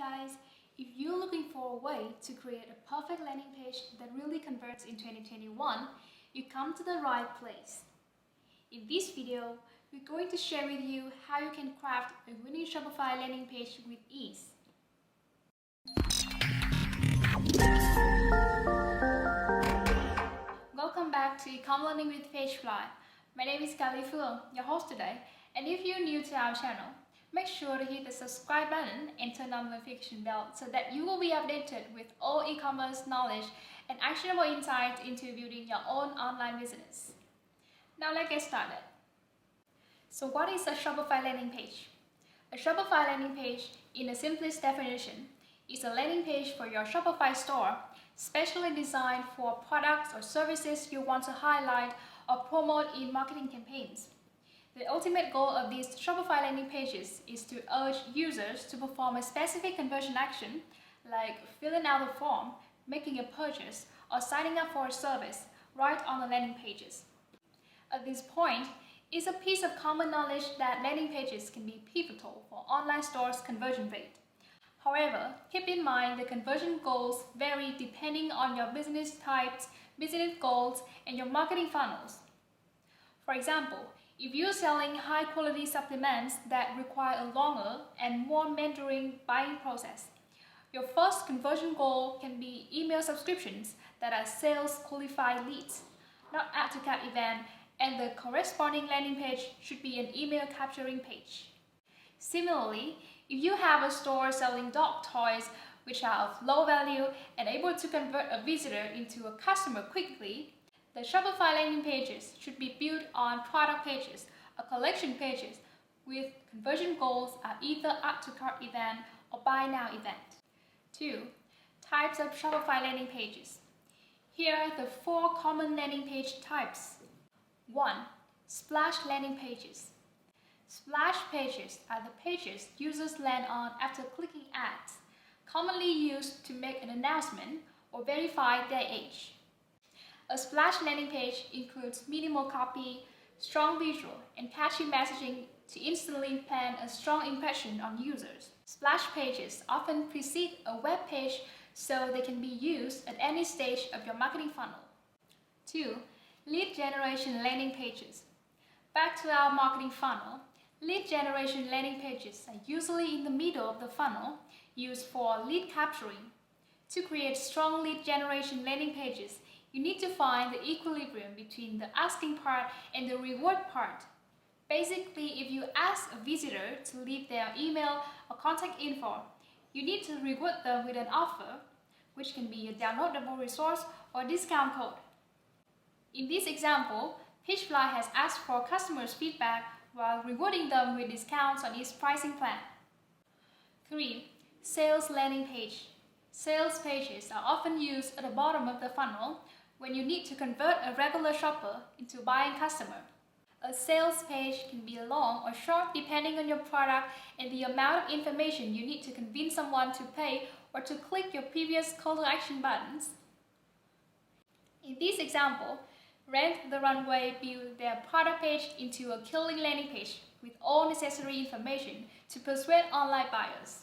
guys! If you're looking for a way to create a perfect landing page that really converts in 2021, you come to the right place. In this video, we're going to share with you how you can craft a winning Shopify landing page with ease. Welcome back to Ecom Learning with PageFly. My name is Kali Phương, your host today, and if you're new to our channel, make sure to hit the subscribe button and turn on the notification bell so that you will be updated with all e-commerce knowledge and actionable insights into building your own online business. Now let's get started. So what is a Shopify landing page? A Shopify landing page, in the simplest definition, is a landing page for your Shopify store, specially designed for products or services you want to highlight or promote in marketing campaigns. The ultimate goal of these Shopify landing pages is to urge users to perform a specific conversion action, like filling out a form, making a purchase, or signing up for a service, right on the landing pages. At this point, it's a piece of common knowledge that landing pages can be pivotal for online stores' conversion rate. However, keep in mind the conversion goals vary depending on your business types, business goals, and your marketing funnels. For example, if you're selling high-quality supplements that require a longer and more mentoring buying process, your first conversion goal can be email subscriptions that are sales-qualified leads, not add-to-cart event, and the corresponding landing page should be an email capturing page. Similarly, if you have a store selling dog toys which are of low value and able to convert a visitor into a customer quickly, the Shopify landing pages should be built on product pages or collection pages with conversion goals are either add-to-cart event or buy now event. 2. Types of Shopify landing pages. Here are the 4 common landing page types. 1. Splash landing pages. Splash pages are the pages users land on after clicking ads, commonly used to make an announcement or verify their age. A splash landing page includes minimal copy, strong visual, and catchy messaging to instantly plant a strong impression on users. Splash pages often precede a web page so they can be used at any stage of your marketing funnel. 2. Lead generation landing pages. Back to our marketing funnel, lead generation landing pages are usually in the middle of the funnel, used for lead capturing. To create strong lead generation landing pages, you need to find the equilibrium between the asking part and the reward part. Basically, if you ask a visitor to leave their email or contact info, you need to reward them with an offer, which can be a downloadable resource or discount code. In this example, PageFly has asked for customers' feedback while rewarding them with discounts on its pricing plan. 3. Sales landing page. Sales pages are often used at the bottom of the funnel when you need to convert a regular shopper into a buying customer. A sales page can be long or short depending on your product and the amount of information you need to convince someone to pay or to click your previous call to action buttons. In this example, Rent the Runway built their product page into a killing landing page with all necessary information to persuade online buyers.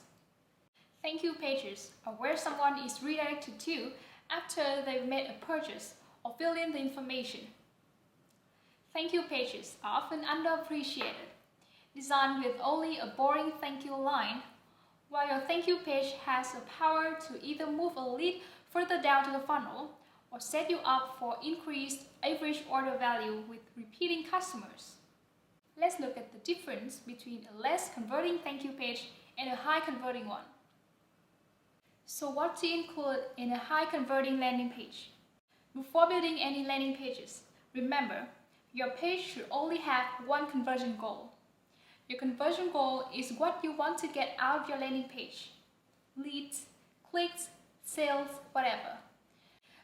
Thank you pages are where someone is redirected to after they've made a purchase or filled in the information. Thank you pages are often underappreciated, designed with only a boring thank you line, while your thank you page has the power to either move a lead further down to the funnel or set you up for increased average order value with repeating customers. Let's look at the difference between a less converting thank you page and a high converting one. So what to include in a high converting landing page? Before building any landing pages, remember, your page should only have one conversion goal. Your conversion goal is what you want to get out of your landing page. Leads, clicks, sales, whatever.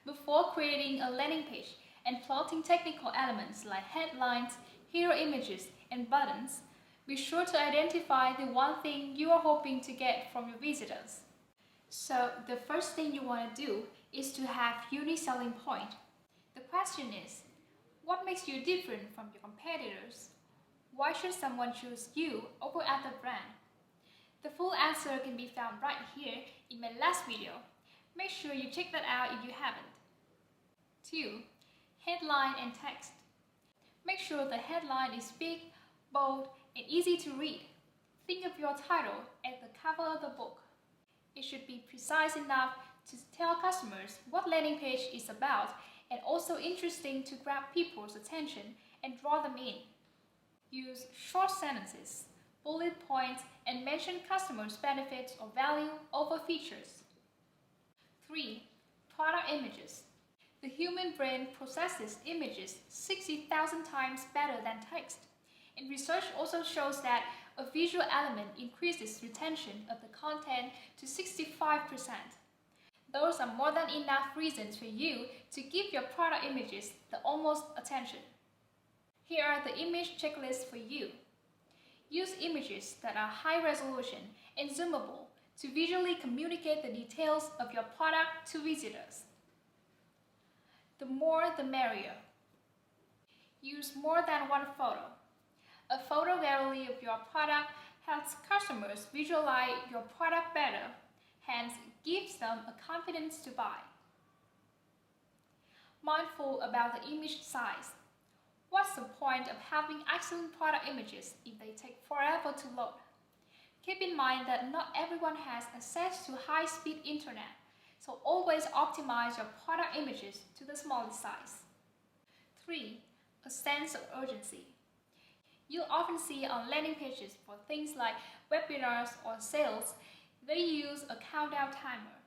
Before creating a landing page and plotting technical elements like headlines, hero images, and buttons, be sure to identify the one thing you are hoping to get from your visitors. So the first thing you want to do is to have unique selling point. The question is, what makes you different from your competitors? Why should someone choose you over other brand? The full answer can be found right here in my last video. Make sure you check that out if you haven't. 2. Headline and text. Make sure the headline is big, bold, and easy to read. Think of your title as the cover of the book. It should be precise enough to tell customers what landing page is about and also interesting to grab people's attention and draw them in. Use short sentences, bullet points, and mention customers' benefits or value over features. 3. Product images. The human brain processes images 60,000 times better than text. And research also shows that a visual element increases retention of the content to 65%. Those are more than enough reasons for you to give your product images the utmost attention. Here are the image checklists for you. Use images that are high resolution and zoomable to visually communicate the details of your product to visitors. The more the merrier. Use more than one photo. A photo gallery of your product helps customers visualize your product better, hence gives them a confidence to buy. Mindful about the image size. What's the point of having excellent product images if they take forever to load? Keep in mind that not everyone has access to high-speed internet, so always optimize your product images to the smallest size. 3. A sense of urgency. You'll often see on landing pages for things like webinars or sales, they use a countdown timer.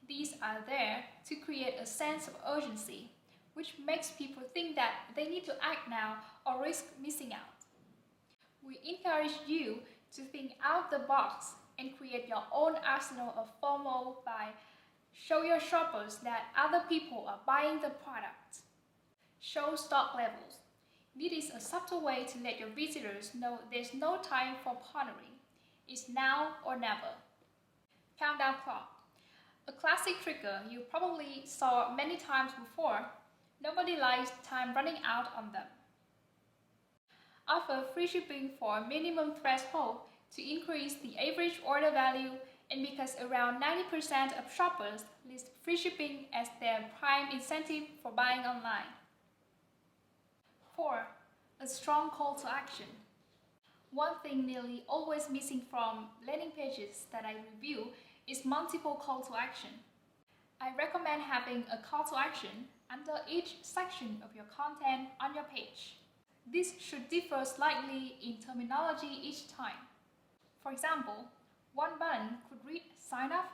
These are there to create a sense of urgency, which makes people think that they need to act now or risk missing out. We encourage you to think out the box and create your own arsenal of FOMO by show your shoppers that other people are buying the product. Show stock levels. This is a subtle way to let your visitors know there's no time for pondering. It's now or never. Countdown clock. A classic trigger you probably saw many times before. Nobody likes time running out on them. Offer free shipping for a minimum threshold to increase the average order value, and because around 90% of shoppers list free shipping as their prime incentive for buying online. 4. A strong call to action. One thing nearly always missing from landing pages that I review is multiple call to action. I recommend having a call to action under each section of your content on your page. This should differ slightly in terminology each time. For example, one button could read sign up,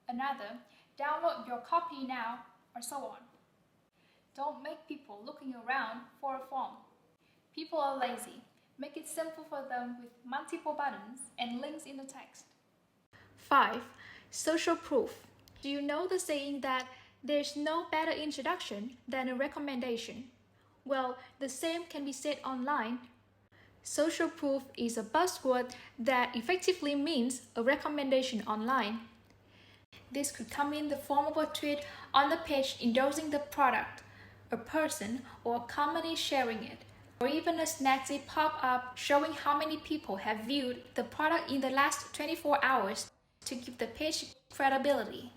another download your copy now, or so on. Don't make people looking around for a form. People are lazy. Make it simple for them with multiple buttons and links in the text. 5. Social proof. Do you know the saying that there's no better introduction than a recommendation? Well, the same can be said online. Social proof is a buzzword that effectively means a recommendation online. This could come in the form of a tweet on the page endorsing the product, a person or a company sharing it, or even a snazzy pop-up showing how many people have viewed the product in the last 24 hours to give the page credibility.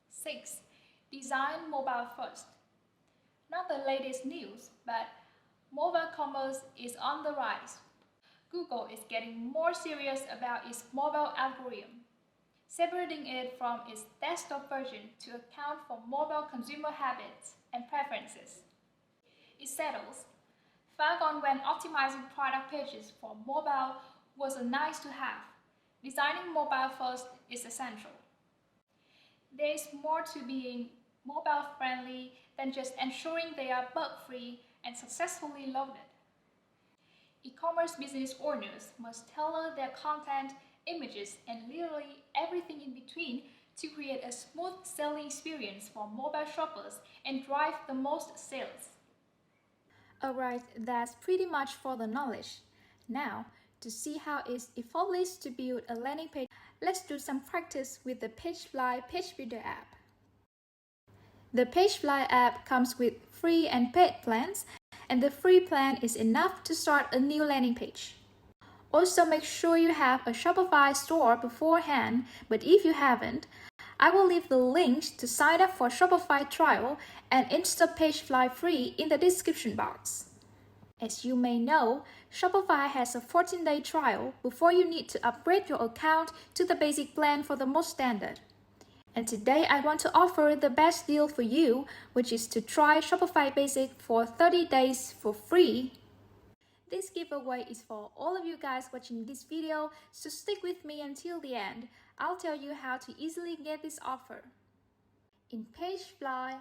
6. Design mobile first. Not the latest news, but mobile commerce is on the rise. Google is getting more serious about its mobile algorithm, separating it from its desktop version to account for mobile consumer habits and preferences. It settles. Far gone when optimizing product pages for mobile was a nice to have. Designing mobile first is essential. There is more to being mobile friendly than just ensuring they are bug-free and successfully loaded. E-commerce business owners must tailor their content, images, and literally everything in between to create a smooth selling experience for mobile shoppers and drive the most sales. Alright, that's pretty much for the knowledge. Now, to see how it's effortless to build a landing page, let's do some practice with the PageFly Page Builder app. The PageFly app comes with free and paid plans, and the free plan is enough to start a new landing page. Also, make sure you have a Shopify store beforehand, but if you haven't, I will leave the links to sign up for Shopify trial and install PageFly free in the description box. As you may know, Shopify has a 14-day trial before you need to upgrade your account to the basic plan for the most standard. And today I want to offer the best deal for you, which is to try Shopify Basic for 30 days for free. This giveaway is for all of you guys watching this video, so stick with me until the end. I'll tell you how to easily get this offer. In PageFly,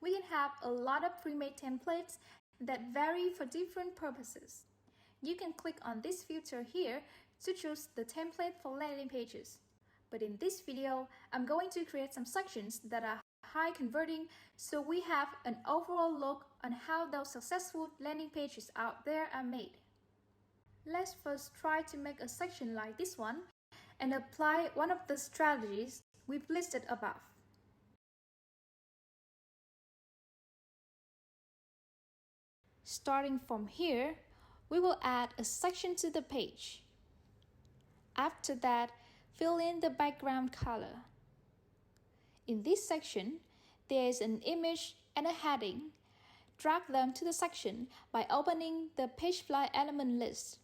we can have a lot of pre-made templates that vary for different purposes. You can click on this filter here to choose the template for landing pages. But in this video, I'm going to create some sections that are high converting, so we have an overall look on how those successful landing pages out there are made. Let's first try to make a section like this one and apply one of the strategies we've listed above. Starting from here, we will add a section to the page. After that, fill in the background color. In this section, there is an image and a heading. Drag them to the section by opening the PageFly element list.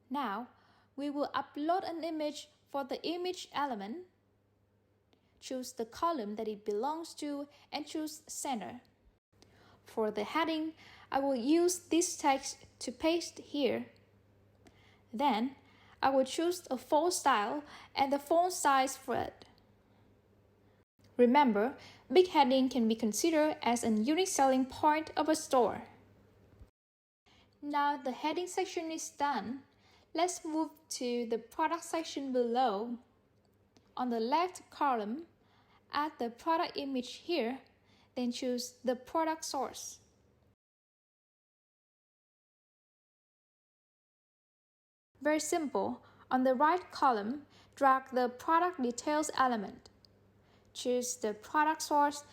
Now, we will upload an image for the image element. Choose the column that it belongs to and choose center. For the heading, I will use this text to paste here. Then, I will choose a font style and the font size for it. Remember, big heading can be considered as a unique selling point of a store. Now the heading section is done. Let's move to the product section below. On the left column, add the product image here, then choose the product source. Very simple. On the right column, drag the product details element. Choose the product source.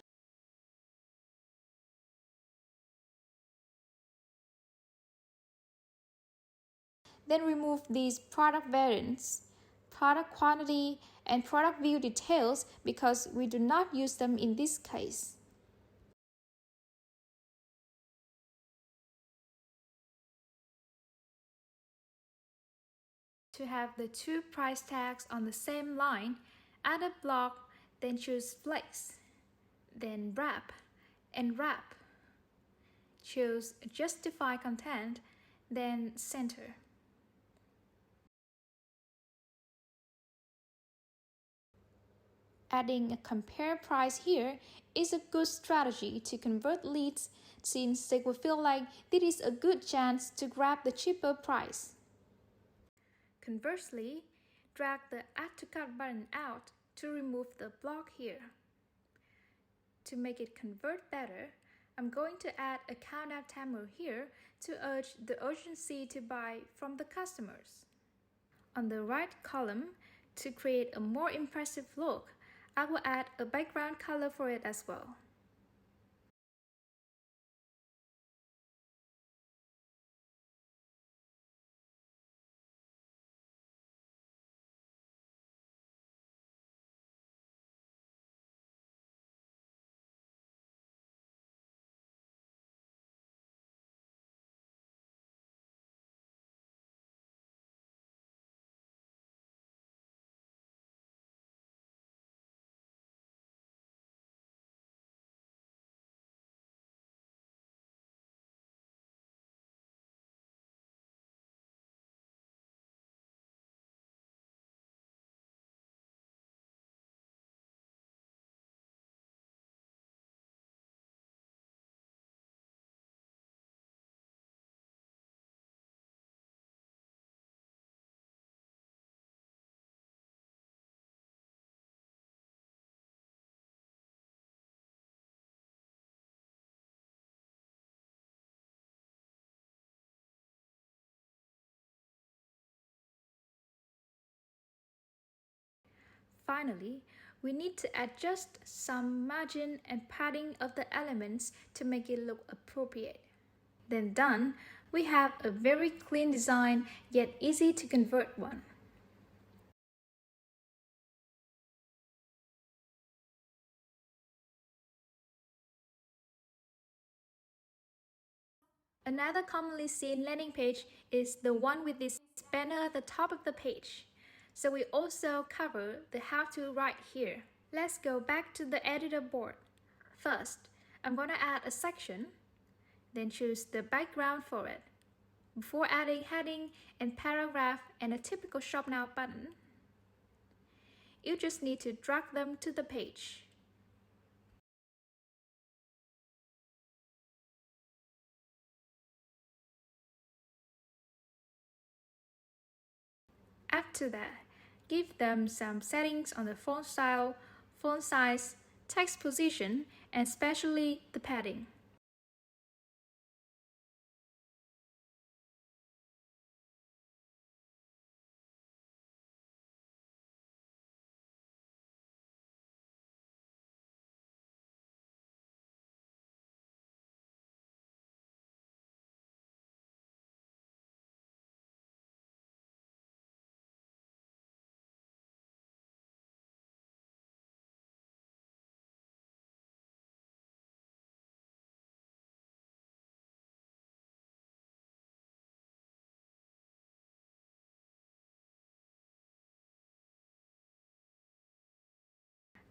Then remove these product variants, product quantity, and product view details because we do not use them in this case. To have the two price tags on the same line, add a block, then choose Flex, then Wrap, and Wrap. Choose Justify Content, then Center. Adding a compare price here is a good strategy to convert leads since they will feel like this is a good chance to grab the cheaper price. Conversely, drag the Add to Cart button out to remove the block here. To make it convert better, I'm going to add a countdown timer here to urge the urgency to buy from the customers. On the right column, to create a more impressive look, I will add a background color for it as well. Finally, we need to adjust some margin and padding of the elements to make it look appropriate. Then done, we have a very clean design yet easy to convert one. Another commonly seen landing page is the one with this banner at the top of the page. So we also cover the how-to right here. Let's go back to the editor board. First, I'm going to add a section, then choose the background for it. Before adding heading and paragraph and a typical Shop Now button, you just need to drag them to the page. After that, give them some settings on the font style, font size, text position, and especially the padding.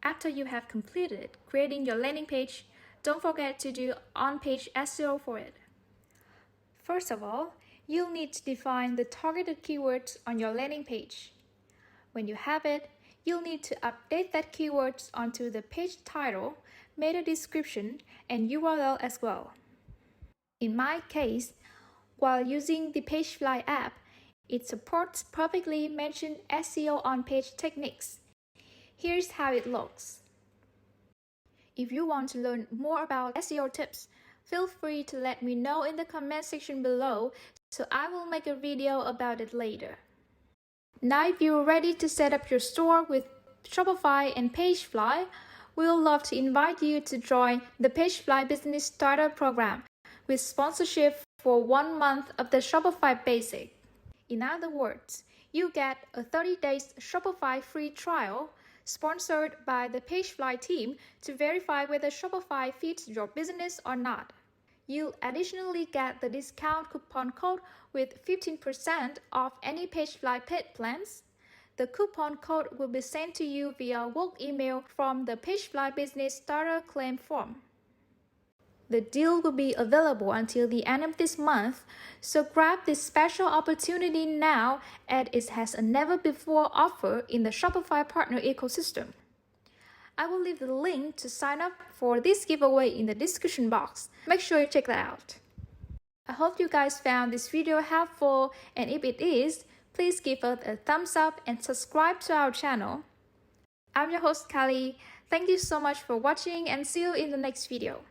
After you have completed creating your landing page, don't forget to do on-page SEO for it. First of all, you'll need to define the targeted keywords on your landing page. When you have it, you'll need to update that keywords onto the page title, meta description, and URL as well. In my case, while using the PageFly app, it supports perfectly mentioned SEO on-page techniques. Here's how it looks. If you want to learn more about SEO tips, feel free to let me know in the comment section below, so I will make a video about it later. Now if you're ready to set up your store with Shopify and PageFly, we would love to invite you to join the PageFly Business Starter Program with sponsorship for 1 month of the Shopify Basic. In other words, you get a 30 days Shopify free trial sponsored by the PageFly team to verify whether Shopify fits your business or not. You'll additionally get the discount coupon code with 15% off any PageFly paid plans. The coupon code will be sent to you via work email from the PageFly Business Starter Claim form. The deal will be available until the end of this month, so grab this special opportunity now as it has a never-before offer in the Shopify partner ecosystem. I will leave the link to sign up for this giveaway in the description box. Make sure you check that out. I hope you guys found this video helpful, and if it is, please give us a thumbs up and subscribe to our channel. I'm your host Kali. Thank you so much for watching and see you in the next video.